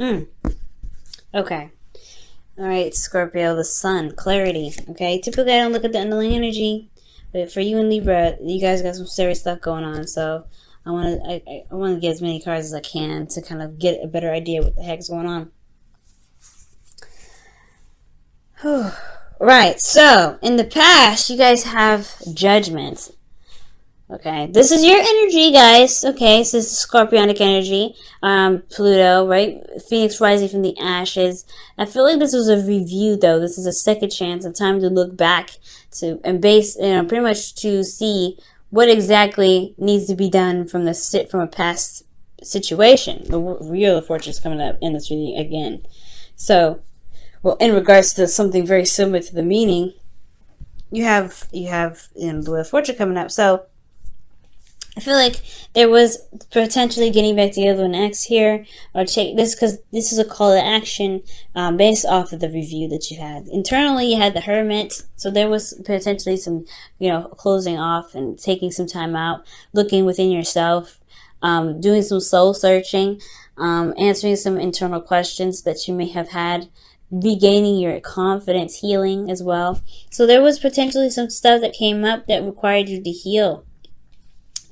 Okay. All right, Scorpio, the sun, clarity. Okay, typically I don't look at the underlying energy, but for you and Libra, you guys got some serious stuff going on. So I want to get as many cards as I can to kind of get a better idea what the heck's going on. Right. So in the past, you guys have judgment. Okay, this is your energy, guys. Okay, so this is Scorpionic energy. Pluto, right? Phoenix rising from the ashes. I feel like this was a review, though. This is a second chance, a time to look back to and base, pretty much to see what exactly needs to be done from a past situation. The Wheel of Fortune is coming up in this reading again. So, well, in regards to something very similar to the meaning, you have the Wheel of Fortune coming up. So I feel like there was potentially getting back together with an ex here, or take this because this is a call to action based off of the review that you had. Internally, you had the Hermit, so there was potentially some, closing off and taking some time out, looking within yourself, doing some soul searching, answering some internal questions that you may have had, regaining your confidence, healing as well. So there was potentially some stuff that came up that required you to heal.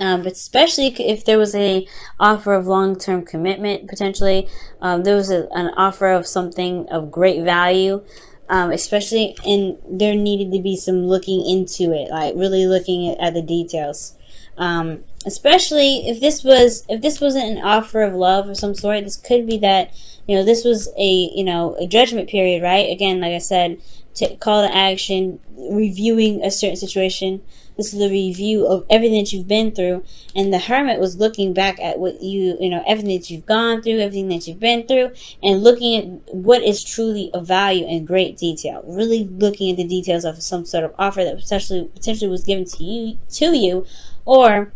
But especially if there was an offer of long-term commitment, potentially, there was an offer of something of great value, especially, and there needed to be some looking into it, like really looking at the details. Especially if this wasn't an offer of love of some sort, this could be that, this was a judgment period, right? Again, like I said, call to action, reviewing a certain situation. This is the review of everything that you've been through, and the Hermit was looking back at what everything that you've gone through, everything that you've been through, and looking at what is truly of value in great detail. Really looking at the details of some sort of offer that potentially was given to you, or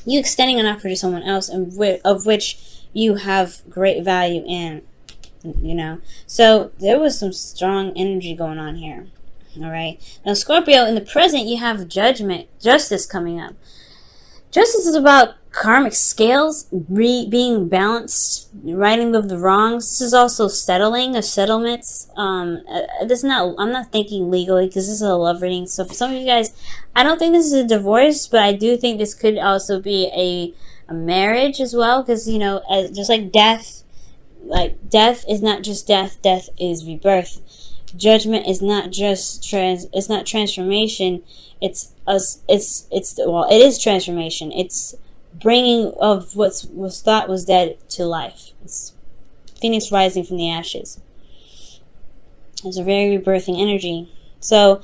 you extending an offer to someone else, and of which you have great value in. So there was some strong energy going on here. All right. Now, Scorpio, in the present, you have justice coming up. Justice is about karmic scales, being balanced, righting of the wrongs. This is also settling of settlements. I'm not thinking legally because this is a love reading. So for some of you guys, I don't think this is a divorce, but I do think this could also be a marriage as well, because, just like death is not just death. Death is rebirth. Judgment is not just it's not transformation. It is transformation. It's bringing of what was thought was dead to life. It's Phoenix rising from the ashes. It's a very rebirthing energy. So,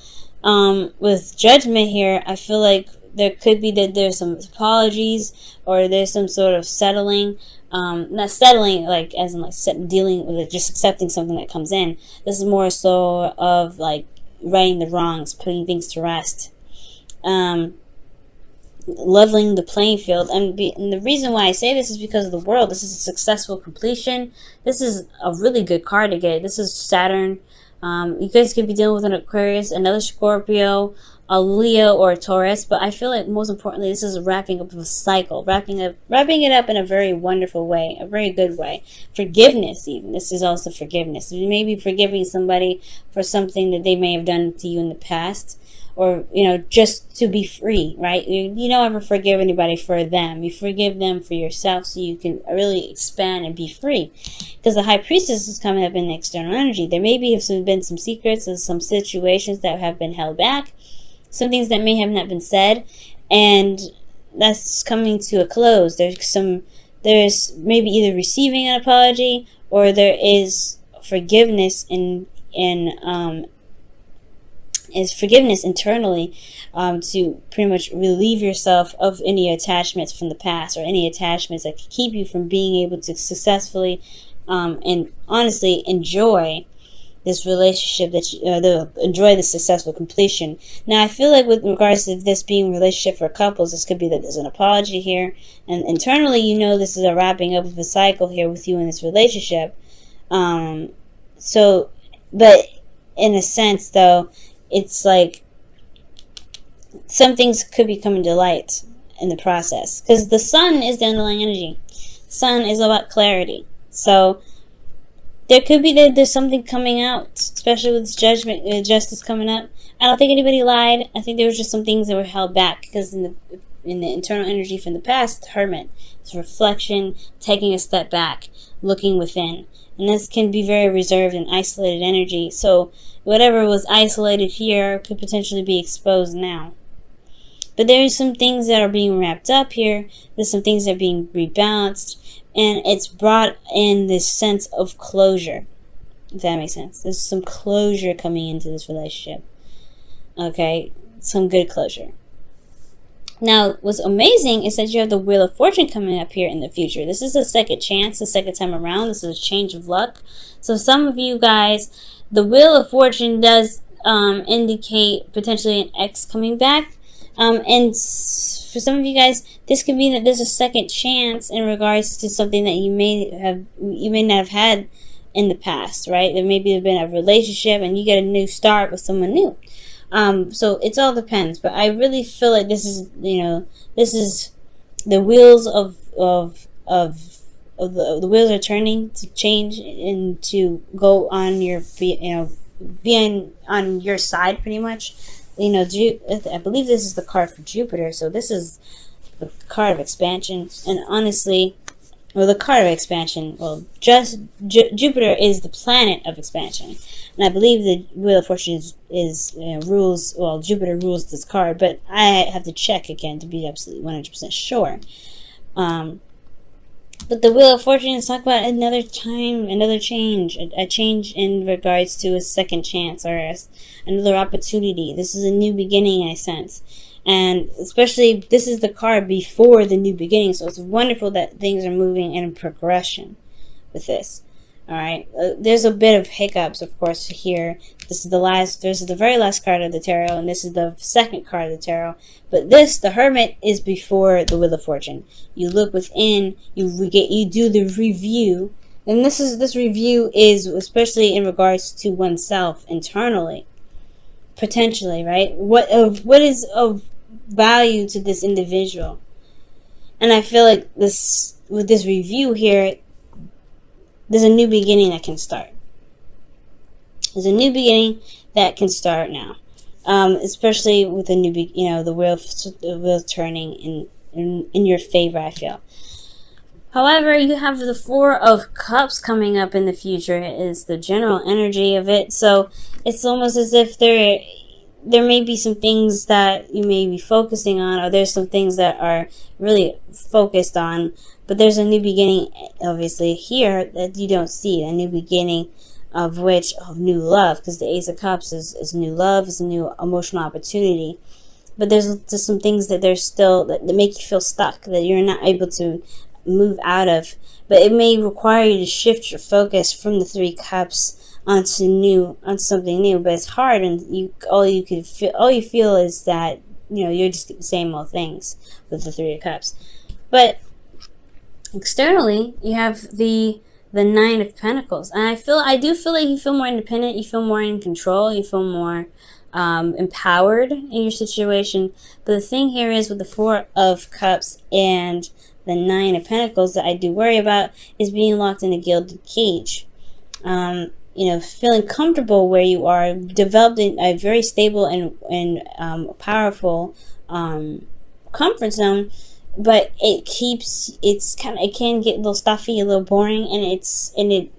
with judgment here, I feel like there could be that there's some apologies, or there's some sort of settling. Not settling like as in like dealing with it, just accepting something that comes in. This is more so of like righting the wrongs, putting things to rest, leveling the playing field. And the reason why I say this is because of the world. This is a successful completion. This is a really good card to get. This is Saturn. You guys could be dealing with an Aquarius, another Scorpio, a Leo, or a Taurus, but I feel like most importantly, this is a wrapping up of a cycle, wrapping it up in a very wonderful way, a very good way. Forgiveness, even. This is also forgiveness. You may be forgiving somebody for something that they may have done to you in the past, or, just to be free, right? You don't ever forgive anybody for them. You forgive them for yourself so you can really expand and be free. Because the High Priestess is coming up in the external energy. There may have been some secrets and some situations that have been held back, some things that may have not been said, and that's coming to a close. There's maybe either receiving an apology, or there is forgiveness is forgiveness internally, to pretty much relieve yourself of any attachments from the past, or any attachments that could keep you from being able to successfully and honestly enjoy this relationship, enjoy the successful completion. Now, I feel like with regards to this being a relationship for couples, this could be that there's an apology here, and internally, this is a wrapping up of a cycle here with you in this relationship. But in a sense, though, it's like some things could be coming to light in the process, because the sun is the underlying energy. Sun is about clarity. So There could be that there's something coming out, especially with this judgment, justice coming up. I don't think anybody lied. I think there was just some things that were held back because in the internal energy from the past, the Hermit, it's reflection, taking a step back, looking within, and this can be very reserved and isolated energy. So whatever was isolated here could potentially be exposed now. But there's some things that are being wrapped up here. There's some things that are being rebalanced. And it's brought in this sense of closure. If that makes sense. There's some closure coming into this relationship. Okay? Some good closure. Now, what's amazing is that you have the Wheel of Fortune coming up here in the future. This is a second chance, a second time around. This is a change of luck. So some of you guys, the Wheel of Fortune does indicate potentially an ex coming back. And for some of you guys, this could mean that there's a second chance in regards to something that you may not have had in the past, right? There may have been a relationship and you get a new start with someone new. So it all depends, but I really feel like this is, this is the wheels of the wheels are turning to change and to go on your, be on your side pretty much. I believe this is the card for Jupiter, so this is the card of expansion. And honestly, the card of expansion, just Jupiter is the planet of expansion, and I believe the Wheel of Fortune rules. Well, Jupiter rules this card, but I have to check again to be absolutely 100% sure. But the Wheel of Fortune is talking about another time, another change, a change in regards to a second chance or another opportunity. This is a new beginning, I sense. And especially, this is the card before the new beginning. So it's wonderful that things are moving in progression with this. Alright, there's a bit of hiccups, of course, here. This is the very last card of the tarot, and this is the second card of the tarot. But this, the Hermit, is before the Wheel of Fortune. You look within, you do the review, and this review is especially in regards to oneself internally, potentially, right? What is of value to this individual? And I feel like with this review here, there's a new beginning that can start. There's a new beginning that can start now, especially with the new, the wheel turning in your favor, I feel. However, you have the Four of Cups coming up in the future. Is the general energy of it. So it's almost as if there may be some things that you may be focusing on, or there's some things that are really focused on, but there's a new beginning, obviously, here that you don't see. A new beginning of new love, because the Ace of Cups is new love, is a new emotional opportunity. But there's just some things that that make you feel stuck, that you're not able to move out of. But it may require you to shift your focus from the Three Cups onto something new. But it's hard, and all you feel is that you're just the same old things with the Three of Cups. But externally, you have the Nine of Pentacles, and I do feel like you feel more independent, you feel more in control, you feel more empowered in your situation. But the thing here is, with the Four of Cups and the Nine of Pentacles, that I do worry about is being locked in a gilded cage. Feeling comfortable where you are, developing a very stable and powerful comfort zone, but it can get a little stuffy, a little boring, and it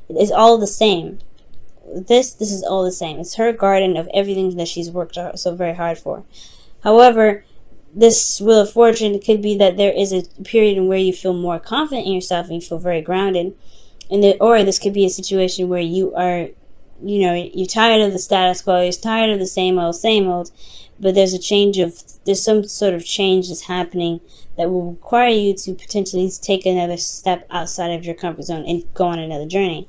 is all the same. This is all the same. It's her garden of everything that she's worked so very hard for. However, this Wheel of Fortune could be that there is a period in where you feel more confident in yourself and you feel very grounded. Or this could be a situation where you are, you're tired of the status quo, you're tired of the same old, but there's some sort of change that's happening that will require you to potentially take another step outside of your comfort zone and go on another journey.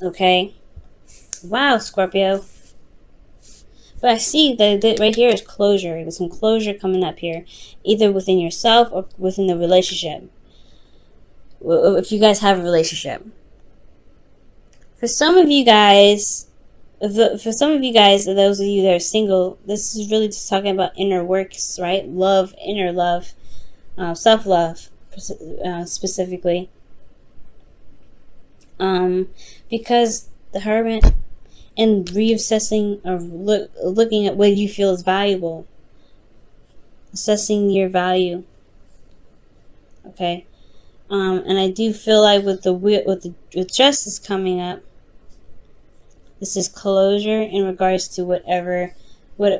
Okay? Wow, Scorpio. But I see that right here is closure. There's some closure coming up here, either within yourself or within the relationship. If you guys have a relationship. For some of you guys, those of you that are single, this is really just talking about inner works, right? Love, inner love, self-love, specifically. Because the Hermit and reassessing or looking at what you feel is valuable, assessing your value. Okay, and I do feel like with justice coming up, this is closure in regards to what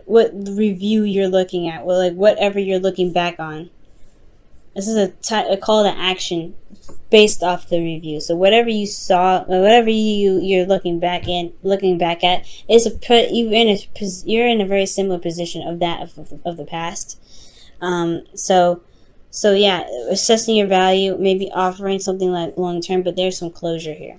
review you're looking at, well, like whatever you're looking back on. This is a call to action based off the review. So whatever you saw, whatever you're looking back at, is you're in a very similar position of that of the past. So yeah, assessing your value, maybe offering something like long term, but there's some closure here.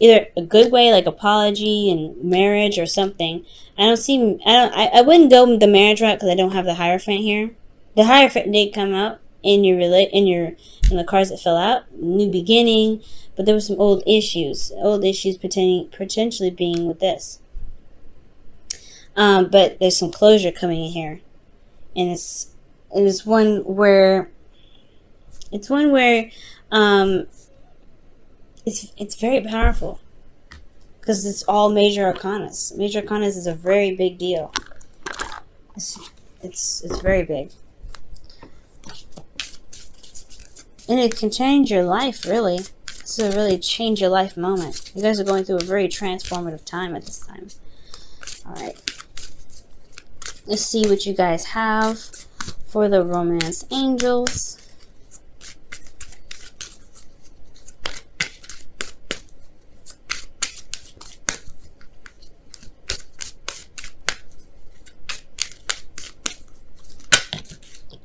Either a good way, like apology and marriage or something. I wouldn't go the marriage route because I don't have the Hierophant here. The Hierophant did come out in the cards that fell out, new beginning, but there were some old issues potentially being with this. But there's some closure coming in here, and it's one where it's very powerful because it's all major arcanas. Major arcanas is a very big deal. It's very big. And it can change your life, really. This is a really change your life moment. You guys are going through a very transformative time at this time. Alright. Let's see what you guys have for the romance angels.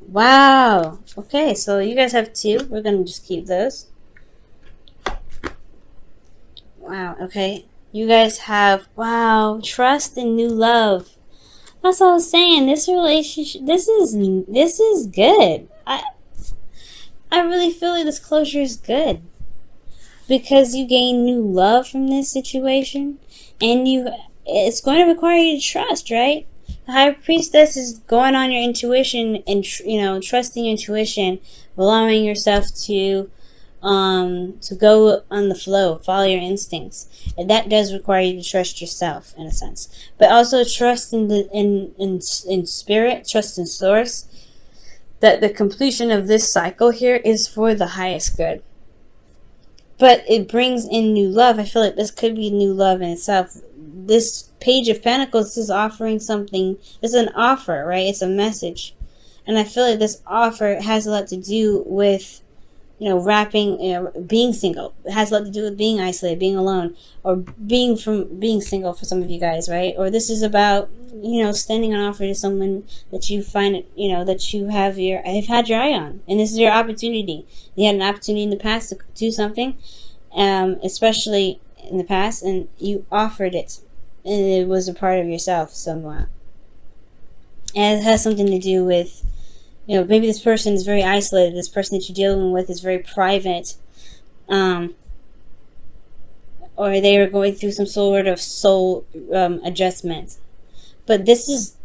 Wow. Okay, so you guys have two. We're going to just keep those. Wow, okay. You guys have, wow, trust and new love. That's what I was saying. This relationship, this is good. I really feel like this closure is good. Because you gain new love from this situation. And it's going to require you to trust, right? The High Priestess is going on your intuition and trusting your intuition, allowing yourself to go on the flow, follow your instincts, and that does require you to trust yourself in a sense, but also trust in spirit, trust in source, that the completion of this cycle here is for the highest good. But it brings in new love. I feel like this could be new love in itself. This Page of Pentacles is offering something. It's an offer, right? It's a message. And I feel like this offer has a lot to do with, being single. It has a lot to do with being isolated, being alone, or being single for some of you guys, right? Or this is about, extending an offer to someone that you find, that you have had your eye on. And this is your opportunity. You had an opportunity in the past to do something, especially in the past, and you offered it. And it was a part of yourself somewhat. And it has something to do with, maybe this person is very isolated. This person that you're dealing with is very private. Or they are going through some sort of soul adjustment. But this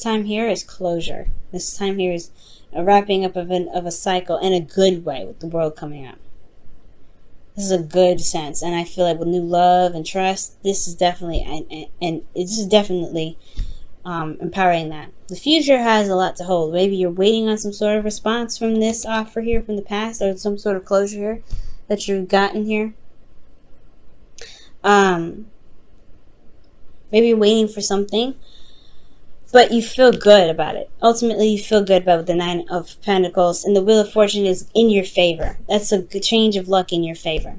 time here is closure. This time here is a wrapping up of a cycle in a good way with the world coming up. This is a good sense, and I feel like with new love and trust, this is definitely empowering that. The future has a lot to hold. Maybe you're waiting on some sort of response from this offer here from the past, or some sort of closure here that you've gotten here. Maybe you're waiting for something, but you feel good about it. Ultimately, you feel good about the Nine of Pentacles, and the Wheel of Fortune is in your favor. That's a good change of luck in your favor.